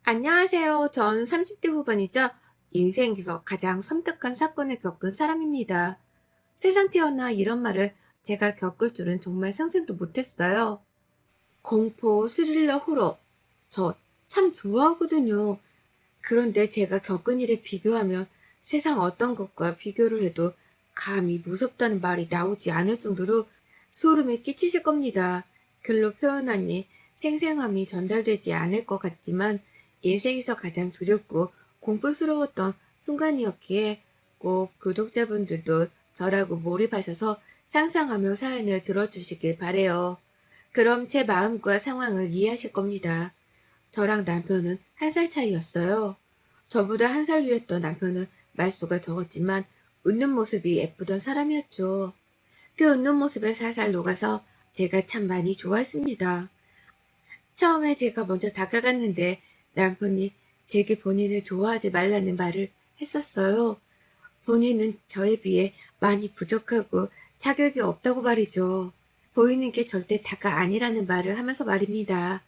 안녕하세요. 전 30대 후반이자 인생에서 가장 섬뜩한 사건을 겪은 사람입니다. 세상 태어나 이런 말을 제가 겪을 줄은 정말 상상도 못했어요. 공포, 스릴러, 호러. 저 참 좋아하거든요. 그런데 제가 겪은 일에 비교하면 세상 어떤 것과 비교를 해도 감히 무섭다는 말이 나오지 않을 정도로 소름이 끼치실 겁니다. 글로 표현하니 생생함이 전달되지 않을 것 같지만 인생에서 가장 두렵고 공포스러웠던 순간이었기에 꼭 구독자분들도 저라고 몰입하셔서 상상하며 사연을 들어주시길 바래요. 그럼 제 마음과 상황을 이해하실 겁니다. 저랑 남편은 한 살 차이였어요. 저보다 한 살 위였던 남편은 말수가 적었지만 웃는 모습이 예쁘던 사람이었죠. 그 웃는 모습에 살살 녹아서 제가 참 많이 좋아했습니다. 처음에 제가 먼저 다가갔는데 남편이 제게 본인을 좋아하지 말라는 말을 했었어요. 본인은 저에 비해 많이 부족하고 자격이 없다고 말이죠. 보이는 게 절대 다가 아니라는 말을 하면서 말입니다.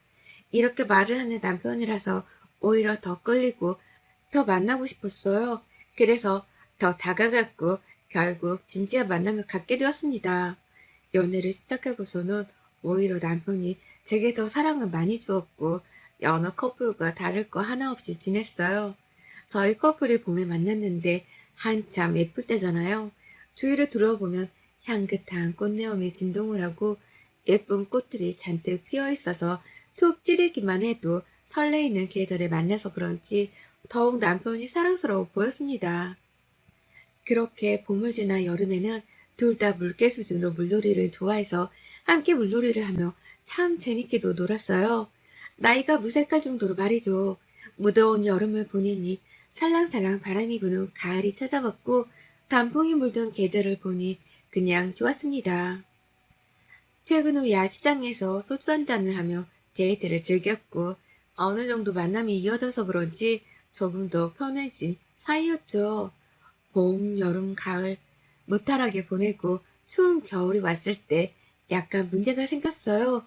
이렇게 말을 하는 남편이라서 오히려 더 끌리고 더 만나고 싶었어요. 그래서 더 다가갔고 결국 진지한 만남을 갖게 되었습니다. 연애를 시작하고서는 오히려 남편이 제게 더 사랑을 많이 주었고 여느 커플과 다를 거 하나 없이 지냈어요. 저희 커플이 봄에 만났는데 한참 예쁠 때잖아요. 주위를 둘러보면 향긋한 꽃내음이 진동을 하고 예쁜 꽃들이 잔뜩 피어 있어서 툭 찌르기만 해도 설레이는 계절에 만나서 그런지 더욱 남편이 사랑스러워 보였습니다. 그렇게 봄을 지나 여름에는 둘 다 물개 수준으로 물놀이를 좋아해서 함께 물놀이를 하며 참 재밌게도 놀았어요. 나이가 무색할 정도로 말이죠. 무더운 여름을 보내니 살랑살랑 바람이 부는 가을이 찾아왔고 단풍이 물든 계절을 보니 그냥 좋았습니다. 퇴근 후 야시장에서 소주 한잔을 하며 데이트를 즐겼고 어느 정도 만남이 이어져서 그런지 조금 더 편해진 사이였죠. 봄, 여름, 가을 무탈하게 보내고 추운 겨울이 왔을 때 약간 문제가 생겼어요.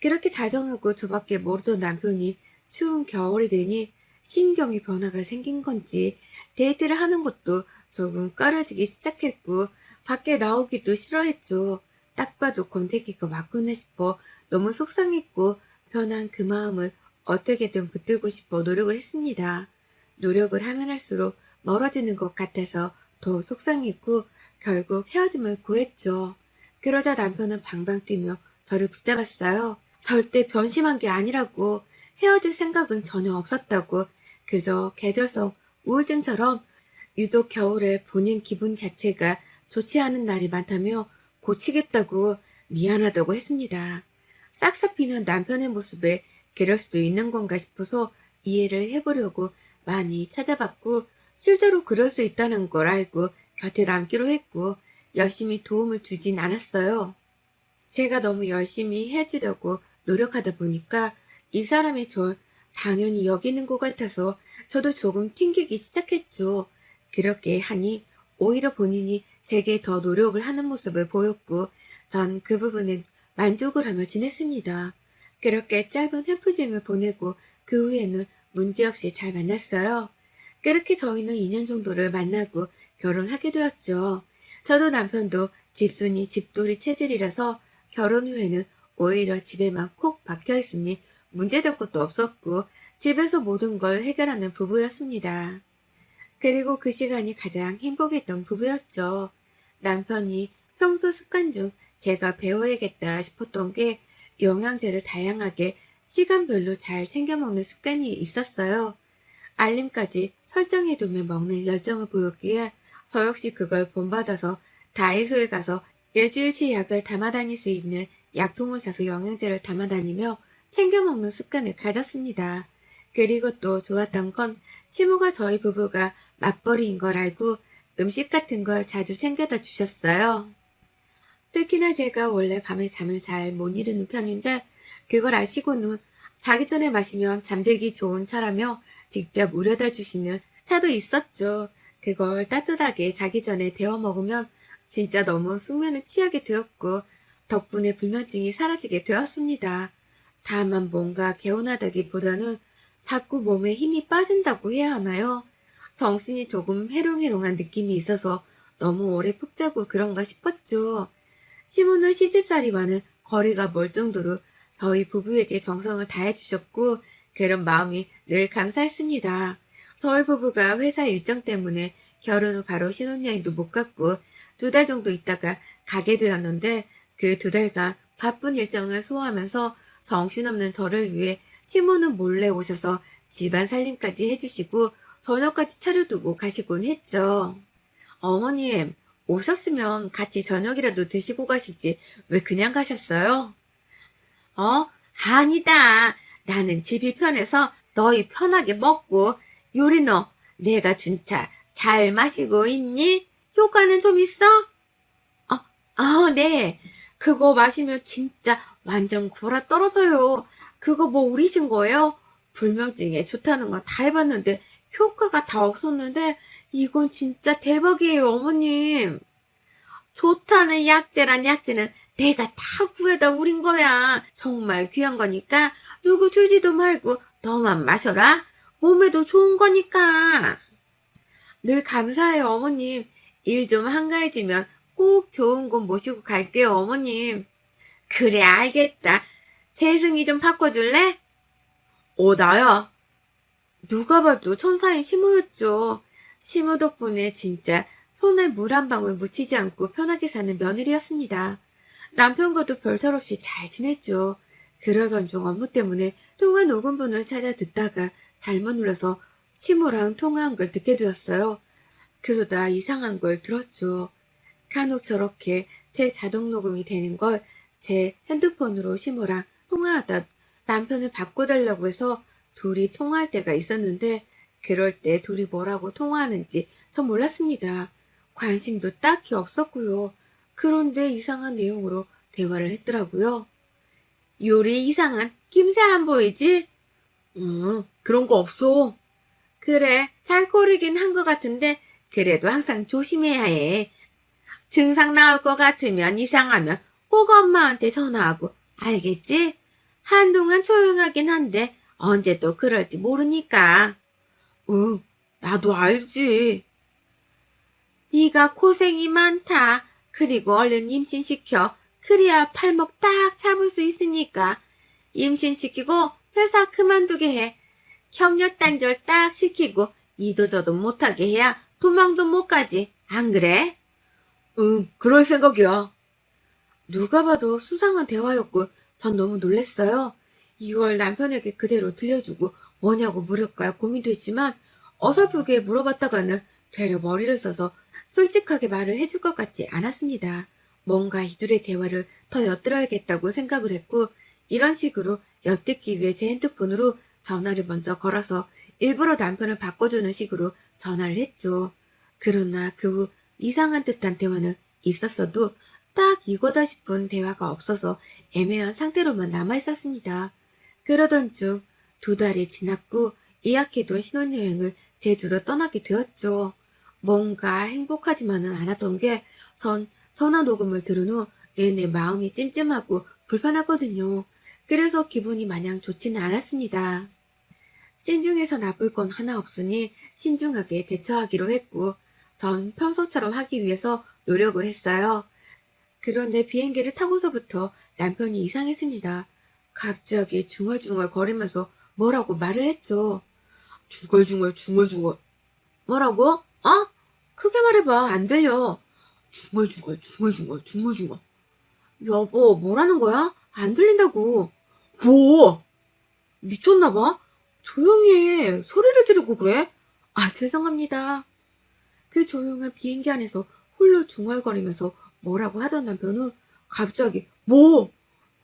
그렇게 다정하고 저밖에 모르던 남편이 추운 겨울이 되니 신경의 변화가 생긴 건지 데이트를 하는 것도 조금 꺼려지기 시작했고 밖에 나오기도 싫어했죠. 딱 봐도 권태기가 왔구나 싶어 너무 속상했고 변한 그 마음을 어떻게든 붙들고 싶어 노력을 했습니다. 노력을 하면 할수록 멀어지는 것 같아서 더 속상했고 결국 헤어짐을 고했죠. 그러자 남편은 방방 뛰며 저를 붙잡았어요. 절대 변심한 게 아니라고, 헤어질 생각은 전혀 없었다고, 그저 계절성 우울증처럼 유독 겨울에 본인 기분 자체가 좋지 않은 날이 많다며 고치겠다고 미안하다고 했습니다. 싹싹 비는 남편의 모습에 그럴 수도 있는 건가 싶어서 이해를 해보려고 많이 찾아봤고 실제로 그럴 수 있다는 걸 알고 곁에 남기로 했고 열심히 도움을 주진 않았어요. 제가 너무 열심히 해주려고 노력하다 보니까 이 사람이 절 당연히 여기는 것 같아서 저도 조금 튕기기 시작했죠. 그렇게 하니 오히려 본인이 제게 더 노력을 하는 모습을 보였고 전 그 부분은 만족을 하며 지냈습니다. 그렇게 짧은 해프닝을 보내고 그 후에는 문제없이 잘 만났어요. 그렇게 저희는 2년 정도를 만나고 결혼하게 되었죠. 저도 남편도 집순이 집돌이 체질이라서 결혼 후에는 오히려 집에만 콕 박혀 있으니 문제될 것도 없었고 집에서 모든 걸 해결하는 부부였습니다. 그리고 그 시간이 가장 행복했던 부부였죠. 남편이 평소 습관 중 제가 배워야겠다 싶었던 게 영양제를 다양하게 시간별로 잘 챙겨 먹는 습관이 있었어요. 알림까지 설정해두며 먹는 열정을 보였기에 저 역시 그걸 본받아서 다이소에 가서 일주일치 약을 담아 다닐 수 있는 약통을 사서 영양제를 담아 다니며 챙겨 먹는 습관을 가졌습니다. 그리고 또 좋았던 건 시모가 저희 부부가 맞벌이인 걸 알고 음식 같은 걸 자주 챙겨다 주셨어요. 특히나 제가 원래 밤에 잠을 잘 못 이루는 편인데 그걸 아시고는 자기 전에 마시면 잠들기 좋은 차라며 직접 우려다 주시는 차도 있었죠. 그걸 따뜻하게 자기 전에 데워 먹으면 진짜 너무 숙면을 취하게 되었고 덕분에 불면증이 사라지게 되었습니다. 다만 뭔가 개운하다기보다는 자꾸 몸에 힘이 빠진다고 해야 하나요? 정신이 조금 해롱해롱한 느낌이 있어서 너무 오래 푹 자고 그런가 싶었죠. 시모는 시집살이와는 거리가 멀 정도로 저희 부부에게 정성을 다해주셨고 그런 마음이 늘 감사했습니다. 저희 부부가 회사 일정 때문에 결혼 후 바로 신혼여행도 못 갔고 2달 정도 있다가 가게 되었는데 그 2달간 바쁜 일정을 소화하면서 정신없는 저를 위해 시모는 몰래 오셔서 집안 살림까지 해주시고 저녁까지 차려두고 가시곤 했죠. 어머님, 오셨으면 같이 저녁이라도 드시고 가시지 왜 그냥 가셨어요? 어? 아니다. 나는 집이 편해서 너희 편하게 먹고 요리 너 내가 준 차 잘 마시고 있니? 효과는 좀 있어? 네. 그거 마시면 진짜 완전 골아 떨어져요. 그거 뭐 우리신 거예요? 불면증에 좋다는 거 다 해봤는데 효과가 다 없었는데 이건 진짜 대박이에요, 어머님. 좋다는 약재란 약재는 내가 다 구해다 우린 거야. 정말 귀한 거니까 누구 주지도 말고 너만 마셔라. 몸에도 좋은 거니까. 늘 감사해요, 어머님. 일 좀 한가해지면 꼭 좋은 곳 모시고 갈게요, 어머님. 그래, 알겠다. 재승이 좀 바꿔줄래? 나야. 누가 봐도 천사인 시모였죠. 시모 덕분에 진짜 손에 물 한 방울 묻히지 않고 편하게 사는 며느리였습니다. 남편과도 별탈 없이 잘 지냈죠. 그러던 중 업무 때문에 통화 녹음본을 찾아 듣다가 잘못 눌러서 시모랑 통화한 걸 듣게 되었어요. 그러다 이상한 걸 들었죠. 간혹 저렇게 제 자동 녹음이 되는 걸 제 핸드폰으로 시모랑 통화하다 남편을 바꿔달라고 해서 둘이 통화할 때가 있었는데 그럴 때 둘이 뭐라고 통화하는지 전 몰랐습니다. 관심도 딱히 없었고요. 그런데 이상한 내용으로 대화를 했더라고요. 요리 이상한 김새 안 보이지? 그런 거 없어. 그래, 잘 고르긴 한 것 같은데 그래도 항상 조심해야 해. 증상 나올 것 같으면 이상하면 꼭 엄마한테 전화하고 알겠지? 한동안 조용하긴 한데 언제 또 그럴지 모르니까. 응, 나도 알지. 네가 고생이 많다. 그리고 얼른 임신시켜. 그래야 팔목 딱 잡을 수 있으니까. 임신시키고 회사 그만두게 해. 격려 단절 딱 시키고 이도저도 못하게 해야 도망도 못 가지. 안 그래? 응, 그럴 생각이야. 누가 봐도 수상한 대화였고 전 너무 놀랐어요. 이걸 남편에게 그대로 들려주고 뭐냐고 물을까 고민도 했지만 어설프게 물어봤다가는 되려 머리를 써서 솔직하게 말을 해줄 것 같지 않았습니다. 뭔가 이들의 대화를 더 엿들어야겠다고 생각을 했고 이런 식으로 엿듣기 위해 제 핸드폰으로 전화를 먼저 걸어서 일부러 남편을 바꿔주는 식으로 전화를 했죠. 그러나 그 후 이상한 듯한 대화는 있었어도 딱 이거다 싶은 대화가 없어서 애매한 상태로만 남아있었습니다. 그러던 중 2달이 지났고 예약해둔 신혼여행을 제주로 떠나게 되었죠. 뭔가 행복하지만은 않았던 게 전 전화 녹음을 들은 후 내내 마음이 찜찜하고 불편하거든요. 그래서 기분이 마냥 좋지는 않았습니다. 신중해서 나쁠 건 하나 없으니 신중하게 대처하기로 했고 전 평소처럼 하기 위해서 노력을 했어요. 그런데 비행기를 타고서부터 남편이 이상했습니다. 갑자기 중얼중얼 거리면서 뭐라고 말을 했죠. 중얼중얼. 뭐라고? 크게 말해봐. 안 들려. 중얼중얼. 여보, 뭐라는 거야? 안 들린다고. 뭐? 미쳤나봐? 조용히 해. 소리를 지르고 그래? 죄송합니다. 그 조용한 비행기 안에서 홀로 중얼거리면서 뭐라고 하던 남편은 갑자기 뭐?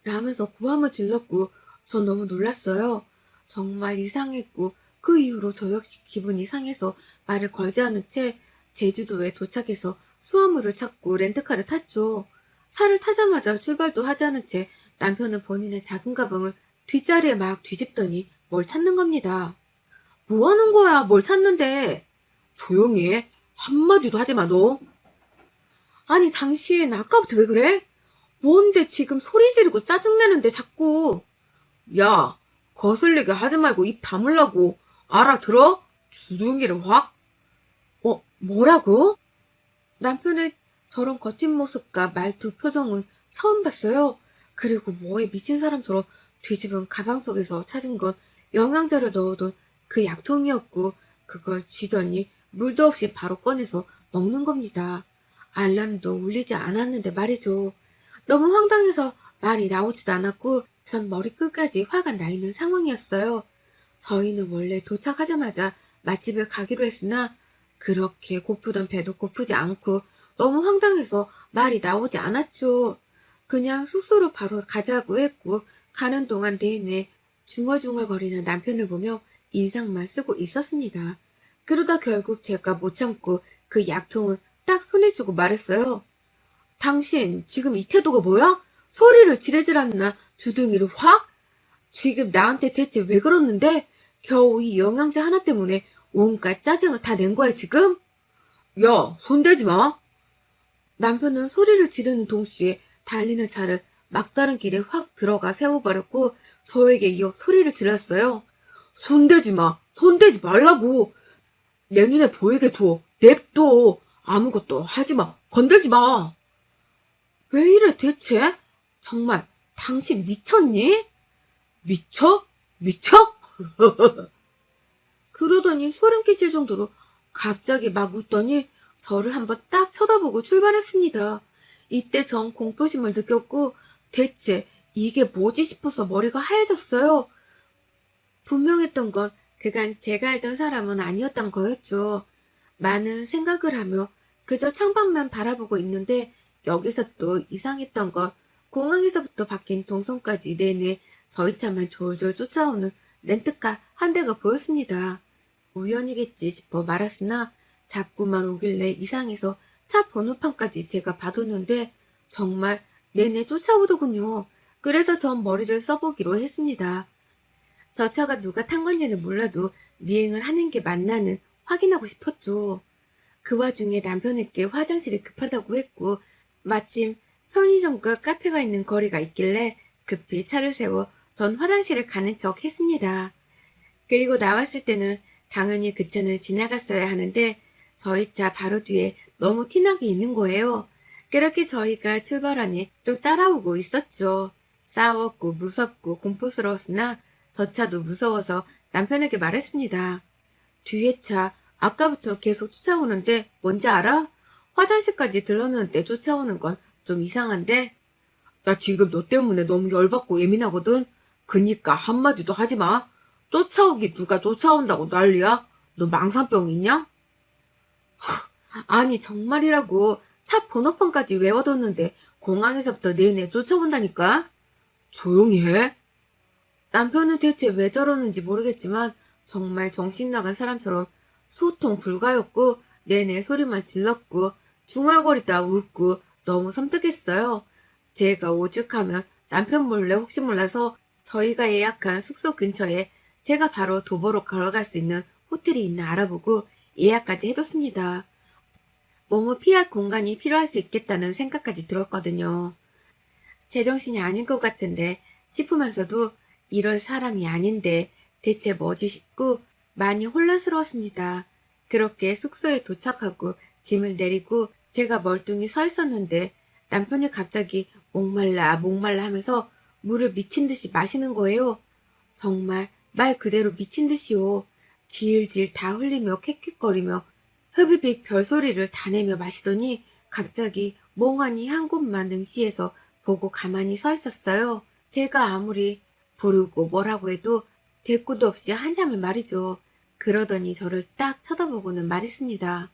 라면서 고함을 질렀고 전 너무 놀랐어요. 정말 이상했고 그 이후로 저 역시 기분이 상해서 말을 걸지 않은 채 제주도에 도착해서 수화물을 찾고 렌트카를 탔죠. 차를 타자마자 출발도 하지 않은 채 남편은 본인의 작은 가방을 뒷자리에 막 뒤집더니 뭘 찾는 겁니다. 뭐 하는 거야? 뭘 찾는데? 조용히 해. 한마디도 하지 마, 너. 아니, 당신 아까부터 왜 그래? 뭔데 지금 소리 지르고 짜증내는데 자꾸. 야, 거슬리게 하지 말고 입 다물라고. 알아들어? 주둥이를 확. 뭐라고? 남편의 저런 거친 모습과 말투, 표정은 처음 봤어요. 그리고 뭐에 미친 사람처럼 뒤집은 가방 속에서 찾은 건 영양제를 넣어둔 그 약통이었고, 그걸 쥐더니 물도 없이 바로 꺼내서 먹는 겁니다. 알람도 울리지 않았는데 말이죠. 너무 황당해서 말이 나오지도 않았고, 전 머리끝까지 화가 나 있는 상황이었어요. 저희는 원래 도착하자마자 맛집을 가기로 했으나, 그렇게 고프던 배도 고프지 않고 너무 황당해서 말이 나오지 않았죠. 그냥 숙소로 바로 가자고 했고, 가는 동안 내내 중얼중얼거리는 남편을 보며 인상만 쓰고 있었습니다. 그러다 결국 제가 못 참고 그 약통을 딱 손에 쥐고 말했어요. 당신 지금 이 태도가 뭐야? 소리를 지르질 않나 주둥이를 확? 지금 나한테 대체 왜 그러는데? 겨우 이 영양제 하나 때문에 온갖 짜증을 다 낸 거야 지금? 야, 손대지 마. 남편은 소리를 지르는 동시에 달리는 차를 막다른 길에 확 들어가 세워버렸고, 저에게 이어 소리를 질렀어요. 손대지 마. 손대지 말라고. 내 눈에 보이게 둬. 냅둬. 아무것도 하지 마. 건들지 마. 왜 이래 대체? 정말 당신 미쳤니? 미쳐? 미쳐? 그러더니 소름 끼칠 정도로 갑자기 막 웃더니 저를 한번 딱 쳐다보고 출발했습니다. 이때 전 공포심을 느꼈고, 대체 이게 뭐지 싶어서 머리가 하얘졌어요. 분명했던 건 그간 제가 알던 사람은 아니었던 거였죠. 많은 생각을 하며 그저 창밖만 바라보고 있는데, 여기서 또 이상했던 건 공항에서부터 바뀐 동선까지 내내 저희 차만 졸졸 쫓아오는 렌트카 한 대가 보였습니다. 우연이겠지 싶어 말았으나 자꾸만 오길래 이상해서 차 번호판까지 제가 봐뒀는데 정말 내내 쫓아오더군요. 그래서 전 머리를 써보기로 했습니다. 저 차가 누가 탄 건지는 몰라도 미행을 하는 게 맞나는 확인하고 싶었죠. 그 와중에 남편에게 화장실이 급하다고 했고, 마침 편의점과 카페가 있는 거리가 있길래 급히 차를 세워 전 화장실을 가는 척 했습니다. 그리고 나왔을 때는 당연히 그 차는 지나갔어야 하는데 저희 차 바로 뒤에 너무 티나게 있는 거예요. 그렇게 저희가 출발하니 또 따라오고 있었죠. 싸웠고 무섭고 공포스러웠으나 저 차도 무서워서 남편에게 말했습니다. 뒤에 차 아까부터 계속 쫓아오는데 뭔지 알아? 화장실까지 들렀는데 쫓아오는 건 좀 이상한데? 나 지금 너 때문에 너무 열받고 예민하거든? 그니까 한마디도 하지 마. 쫓아오기 누가 쫓아온다고 난리야? 너 망상병 있냐? 아니 정말이라고. 차 번호판까지 외워뒀는데 공항에서부터 내내 쫓아온다니까? 조용히 해. 남편은 대체 왜 저러는지 모르겠지만 정말 정신나간 사람처럼 소통 불가였고, 내내 소리만 질렀고 중얼거리다 웃고 너무 섬뜩했어요. 제가 오죽하면 남편 몰래 혹시 몰라서 저희가 예약한 숙소 근처에 제가 바로 도보로 걸어갈 수 있는 호텔이 있나 알아보고 예약까지 해뒀습니다. 몸을 피할 공간이 필요할 수 있겠다는 생각까지 들었거든요. 제정신이 아닌 것 같은데 싶으면서도 이럴 사람이 아닌데 대체 뭐지 싶고 많이 혼란스러웠습니다. 그렇게 숙소에 도착하고 짐을 내리고 제가 멀뚱히 서 있었는데 남편이 갑자기 목말라 목말라 하면서 물을 미친 듯이 마시는 거예요. 정말 말 그대로 미친 듯이요. 질질 다 흘리며 캑캑거리며 흡입입 별소리를 다 내며 마시더니 갑자기 멍하니 한 곳만 능시해서 보고 가만히 서 있었어요. 제가 아무리 부르고 뭐라고 해도 대꾸도 없이 한참을 말이죠. 그러더니 저를 딱 쳐다보고는 말했습니다.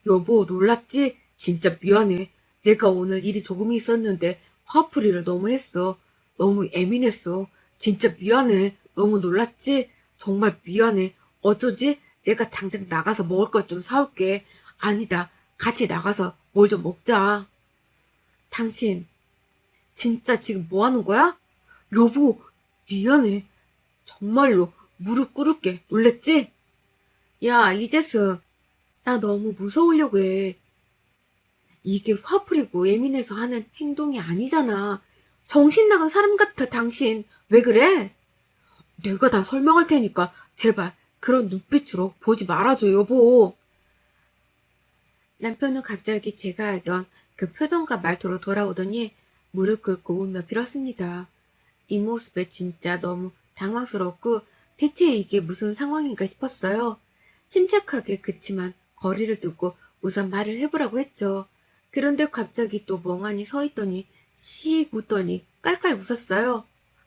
여보, 놀랐지? 진짜 미안해. 내가 오늘 일이 조금 있었는데 화풀이를 너무 했어. 너무 예민했어. 진짜 미안해. 너무 놀랐지? 정말 미안해. 어쩌지? 내가 당장 나가서 먹을 것 좀 사올게. 아니다. 같이 나가서 뭘 좀 먹자. 당신 진짜 지금 뭐 하는 거야? 여보, 미안해. 정말로 무릎 꿇을게. 놀랬지? 야, 이재승. 나 너무 무서우려고 해. 이게 화풀이고 예민해서 하는 행동이 아니잖아. 정신 나간 사람 같아, 당신. 왜 그래? 내가 다 설명할 테니까 제발 그런 눈빛으로 보지 말아줘, 여보. 남편은 갑자기 제가 알던 그 표정과 말투로 돌아오더니 무릎 꿇고 울며 빌었습니다. 이 모습에 진짜 너무 당황스럽고 대체 이게 무슨 상황인가 싶었어요. 침착하게 그치만 거리를 두고 우선 말을 해보라고 했죠. 그런데 갑자기 또 멍하니 서 있더니 씩 웃더니 깔깔 웃었어요.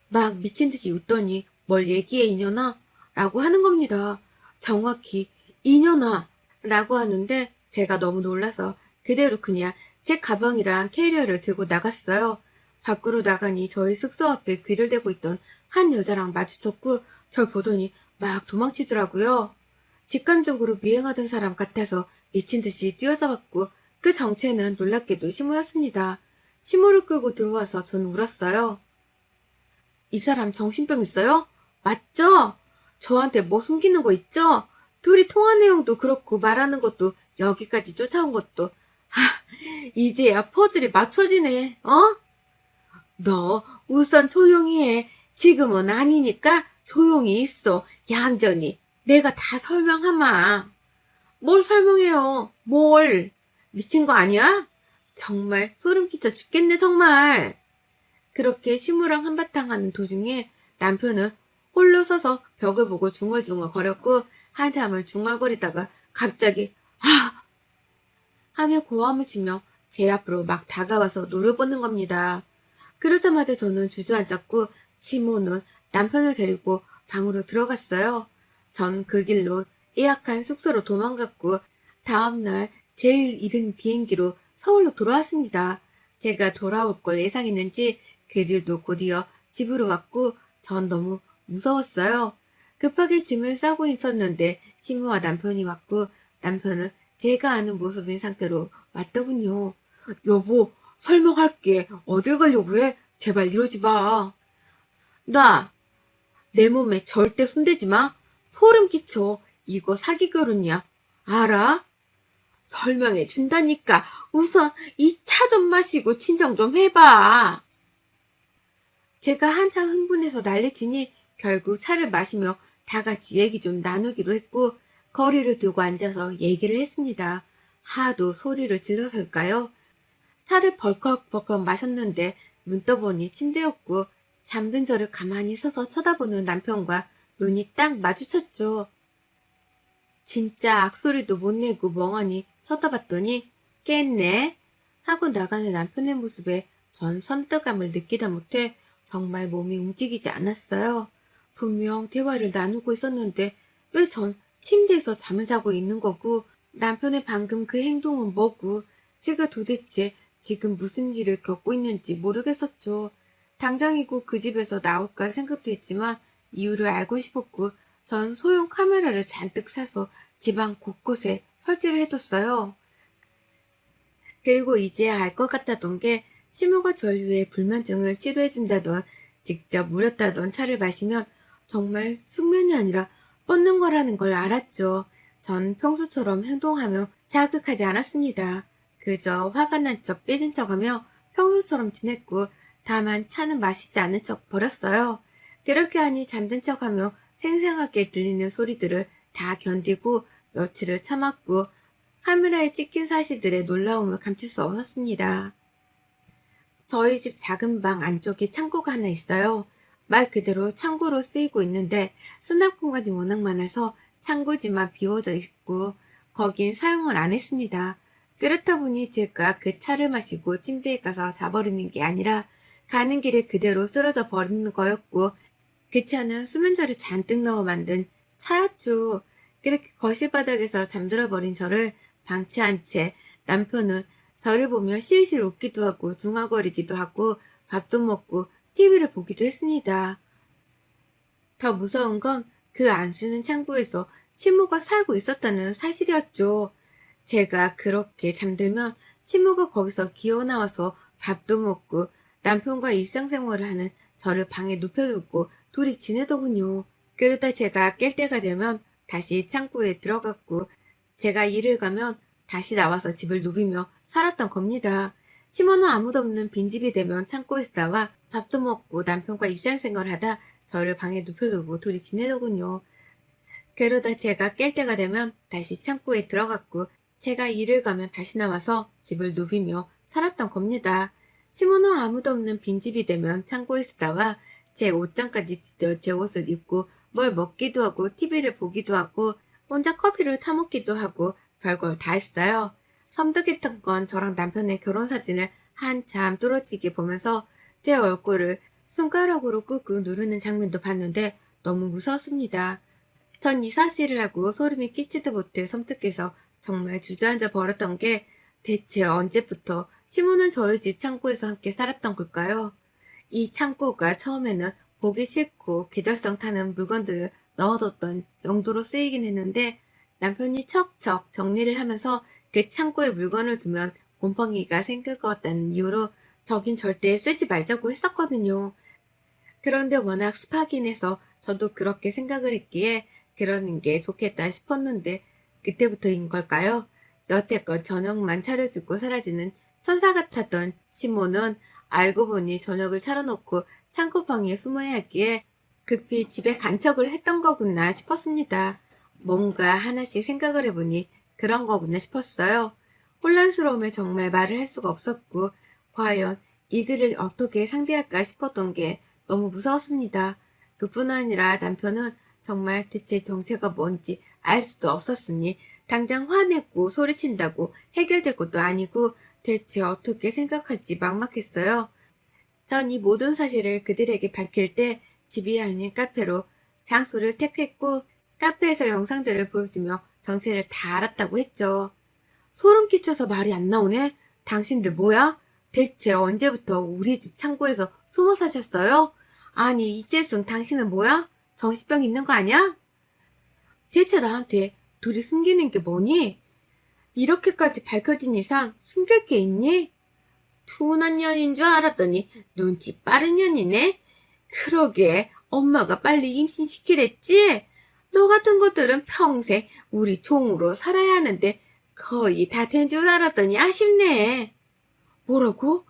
막 미친 듯이 웃더니 뭘 얘기해 이년아? 라고 하는 겁니다. 정확히 이년아! 라고 하는데 제가 너무 놀라서 그대로 그냥 제 가방이랑 캐리어를 들고 나갔어요. 밖으로 나가니 저희 숙소 앞에 귀를 대고 있던 한 여자랑 마주쳤고 절 보더니 막 도망치더라고요. 직감적으로 미행하던 사람 같아서 미친 듯이 뛰어잡았고 그 정체는 놀랍게도 시모였습니다. 시모를 끌고 들어와서 전 울었어요. 이 사람 정신병 있어요? 맞죠? 저한테 뭐 숨기는 거 있죠? 둘이 통화 내용도 그렇고 말하는 것도 여기까지 쫓아온 것도 이제야 퍼즐이 맞춰지네. 어? 너 우선 조용히 해. 지금은 아니니까 조용히 있어. 얌전히. 내가 다 설명하마. 뭘 설명해요? 뭘? 미친 거 아니야? 정말 소름 끼쳐 죽겠네 정말. 그렇게 시무랑 한바탕 하는 도중에 남편은 홀로 서서 벽을 보고 중얼중얼 거렸고 한참을 중얼거리다가 갑자기 아! 하며 고함을 치며 제 앞으로 막 다가와서 노려보는 겁니다. 그러자마자 저는 주저앉았고 시모는 남편을 데리고 방으로 들어갔어요. 전 그 길로 예약한 숙소로 도망갔고 다음날 제일 이른 비행기로 서울로 돌아왔습니다. 제가 돌아올 걸 예상했는지 그들도 곧이어 집으로 왔고 전 너무 무서웠어요. 급하게 짐을 싸고 있었는데 시모와 남편이 왔고 남편은 제가 아는 모습인 상태로 왔더군요. 여보, 설명할게. 어딜 가려고 해? 제발 이러지 마. 나, 내 몸에 절대 손대지 마. 소름 끼쳐. 이거 사기 결혼이야. 알아? 설명해 준다니까. 우선 이 차 좀 마시고 진정 좀 해봐. 제가 한참 흥분해서 난리치니 결국 차를 마시며 다 같이 얘기 좀 나누기로 했고 거리를 두고 앉아서 얘기를 했습니다. 하도 소리를 질러서일까요? 차를 벌컥벌컥 마셨는데 눈 떠보니 침대였고 잠든 저를 가만히 서서 쳐다보는 남편과 눈이 딱 마주쳤죠. 진짜 악소리도 못 내고 멍하니 쳐다봤더니 깼네 하고 나가는 남편의 모습에 전 선뜻감을 느끼다 못해 정말 몸이 움직이지 않았어요. 분명 대화를 나누고 있었는데 왜 전 침대에서 잠을 자고 있는 거고 남편의 방금 그 행동은 뭐고 제가 도대체 지금 무슨 일을 겪고 있는지 모르겠었죠. 당장이고 그 집에서 나올까 생각도 했지만 이유를 알고 싶었고 전 소형 카메라를 잔뜩 사서 집안 곳곳에 설치를 해뒀어요. 그리고 이제야 알 것 같았던 게 시모가 전류의 불면증을 치료해준다던 직접 무렸다던 차를 마시면 정말 숙면이 아니라 뻗는 거라는 걸 알았죠. 전 평소처럼 행동하며 자극하지 않았습니다. 그저 화가 난 척 삐진 척하며 평소처럼 지냈고 다만 차는 마시지 않은 척 버렸어요. 그렇게 하니 잠든 척하며 생생하게 들리는 소리들을 다 견디고 며칠을 참았고 카메라에 찍힌 사실들의 놀라움을 감출 수 없었습니다. 저희 집 작은 방 안쪽에 창고가 하나 있어요. 말 그대로 창고로 쓰이고 있는데 수납 공간이 워낙 많아서 창고지만 비워져 있고 거긴 사용을 안 했습니다. 그렇다 보니 제가 그 차를 마시고 침대에 가서 자버리는 게 아니라 가는 길에 그대로 쓰러져 버리는 거였고 그 차는 수면제를 잔뜩 넣어 만든 차였죠. 그렇게 거실 바닥에서 잠들어 버린 저를 방치한 채 남편은 저를 보며 실실 웃기도 하고 중얼거리기도 하고 밥도 먹고 TV를 보기도 했습니다. 더 무서운 건 그 안 쓰는 창고에서 시모가 살고 있었다는 사실이었죠. 제가 그렇게 잠들면 시모가 거기서 기어나와서 밥도 먹고 남편과 일상생활을 하는 저를 방에 눕혀두고 둘이 지내더군요. 그러다 제가 깰 때가 되면 다시 창고에 들어갔고 제가 일을 가면 다시 나와서 집을 누비며 살았던 겁니다. 시모는 아무도 없는 빈집이 되면 창고에서 나와 밥도 먹고 남편과 일상생활을 하다 저를 방에 눕혀두고 둘이 지내더군요. 그러다 제가 깰 때가 되면 다시 창고에 들어갔고 제가 일을 가면 다시 나와서 집을 누비며 살았던 겁니다. 시모는 아무도 없는 빈집이 되면 창고에서 나와 제 옷장까지 찢어 제 옷을 입고 뭘 먹기도 하고 TV를 보기도 하고 혼자 커피를 타먹기도 하고 별걸 다 했어요. 섬뜩했던 건 저랑 남편의 결혼사진을 한참 뚫어지게 보면서 제 얼굴을 손가락으로 꾹꾹 누르는 장면도 봤는데 너무 무서웠습니다. 전 이 사실을 알고 소름이 끼치도 못해 섬뜩해서 정말 주저앉아 버렸던 게 대체 언제부터 시모는 저희 집 창고에서 함께 살았던 걸까요? 이 창고가 처음에는 보기 싫고 계절성 타는 물건들을 넣어뒀던 정도로 쓰이긴 했는데 남편이 척척 정리를 하면서 그 창고에 물건을 두면 곰팡이가 생길 것 같다는 이유로 저긴 절대 쓰지 말자고 했었거든요. 그런데 워낙 습하긴 해서 저도 그렇게 생각을 했기에 그러는 게 좋겠다 싶었는데 그때부터인 걸까요? 여태껏 저녁만 차려주고 사라지는 천사 같았던 시모는 알고 보니 저녁을 차려놓고 창고방에 숨어야 하기에 급히 집에 간척을 했던 거구나 싶었습니다. 뭔가 하나씩 생각을 해보니 그런 거구나 싶었어요. 혼란스러움에 정말 말을 할 수가 없었고 과연 이들을 어떻게 상대할까 싶었던 게 너무 무서웠습니다. 그뿐 아니라 남편은 정말 대체 정체가 뭔지 알 수도 없었으니 당장 화내고 소리친다고 해결될 것도 아니고 대체 어떻게 생각할지 막막했어요. 전 이 모든 사실을 그들에게 밝힐 때 집이 아닌 카페로 장소를 택했고 카페에서 영상들을 보여주며 정체를 다 알았다고 했죠. 소름 끼쳐서 말이 안 나오네? 당신들 뭐야? 대체 언제부터 우리 집 창고에서 숨어 사셨어요? 아니, 이재승 당신은 뭐야? 정신병 있는 거 아니야? 대체 나한테 둘이 숨기는 게 뭐니? 이렇게까지 밝혀진 이상 숨길 게 있니? 둔한 년인 줄 알았더니 눈치 빠른 년이네? 그러게 엄마가 빨리 임신시키랬지? 너 같은 것들은 평생 우리 종으로 살아야 하는데 거의 다 된 줄 알았더니 아쉽네. 뭐라고?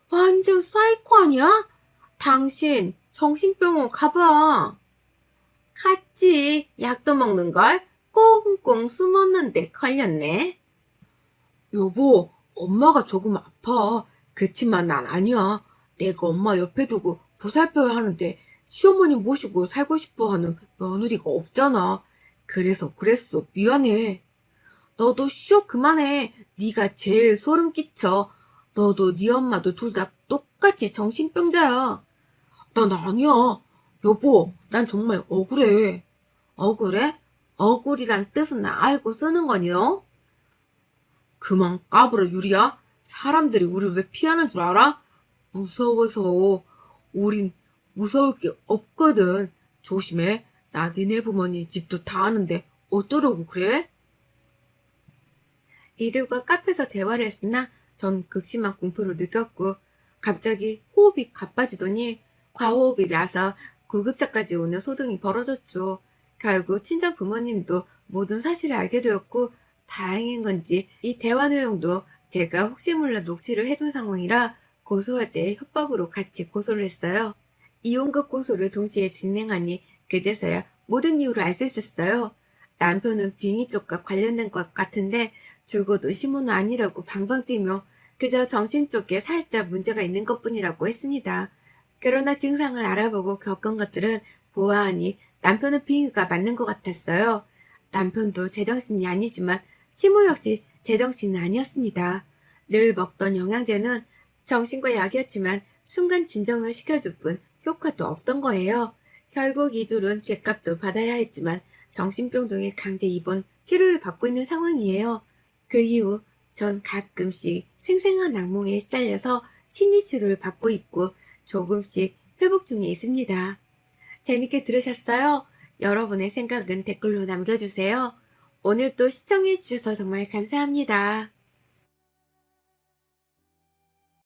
완전 사이코 아니야? 당신 정신병원 가봐. 갔지. 약도 먹는걸? 꽁꽁 숨었는데 걸렸네. 여보, 엄마가 조금 아파. 그치만 난 아니야. 내가 엄마 옆에 두고 보살펴야 하는데 시어머니 모시고 살고 싶어 하는 며느리가 없잖아. 그래서 그랬어. 미안해. 너도 쉬어 그만해. 네가 제일 소름 끼쳐. 너도 네 엄마도 둘 다 똑같이 정신병자야. 난 아니야. 여보, 난 정말 억울해. 억울해? 억울이란 뜻은 알고 쓰는 거니요? 그만 까불어, 유리야. 사람들이 우리 왜 피하는 줄 알아? 무서워서. 우린 무서울 게 없거든. 조심해. 나 니네 부모님 집도 다 아는데 어쩌려고 그래? 이들과 카페에서 대화를 했으나 전 극심한 공포를 느꼈고 갑자기 호흡이 가빠지더니 과호흡이 나서 구급차까지 오는 소동이 벌어졌죠. 결국 친정 부모님도 모든 사실을 알게 되었고 다행인 건지 이 대화 내용도 제가 혹시 몰라 녹취를 해둔 상황이라 고소할 때 협박으로 같이 고소를 했어요. 이혼과 고소를 동시에 진행하니 그제서야 모든 이유를 알 수 있었어요. 남편은 빙의 쪽과 관련된 것 같은데 죽어도 시모는 아니라고 방방 뛰며 그저 정신 쪽에 살짝 문제가 있는 것뿐이라고 했습니다. 그러나 증상을 알아보고 겪은 것들은 보아하니 남편의 빙의가 맞는 것 같았어요. 남편도 제정신이 아니지만 시모 역시 제정신은 아니었습니다. 늘 먹던 영양제는 정신과 약이었지만 순간 진정을 시켜줄 뿐 효과도 없던 거예요. 결국 이 둘은 죗값도 받아야 했지만 정신병 등의 강제 입원 치료를 받고 있는 상황이에요. 그 이후 전 가끔씩 생생한 악몽에 시달려서 심리치료를 받고 있고 조금씩 회복 중에 있습니다. 재밌게 들으셨어요? 여러분의 생각은 댓글로 남겨주세요. 오늘도 시청해주셔서 정말 감사합니다.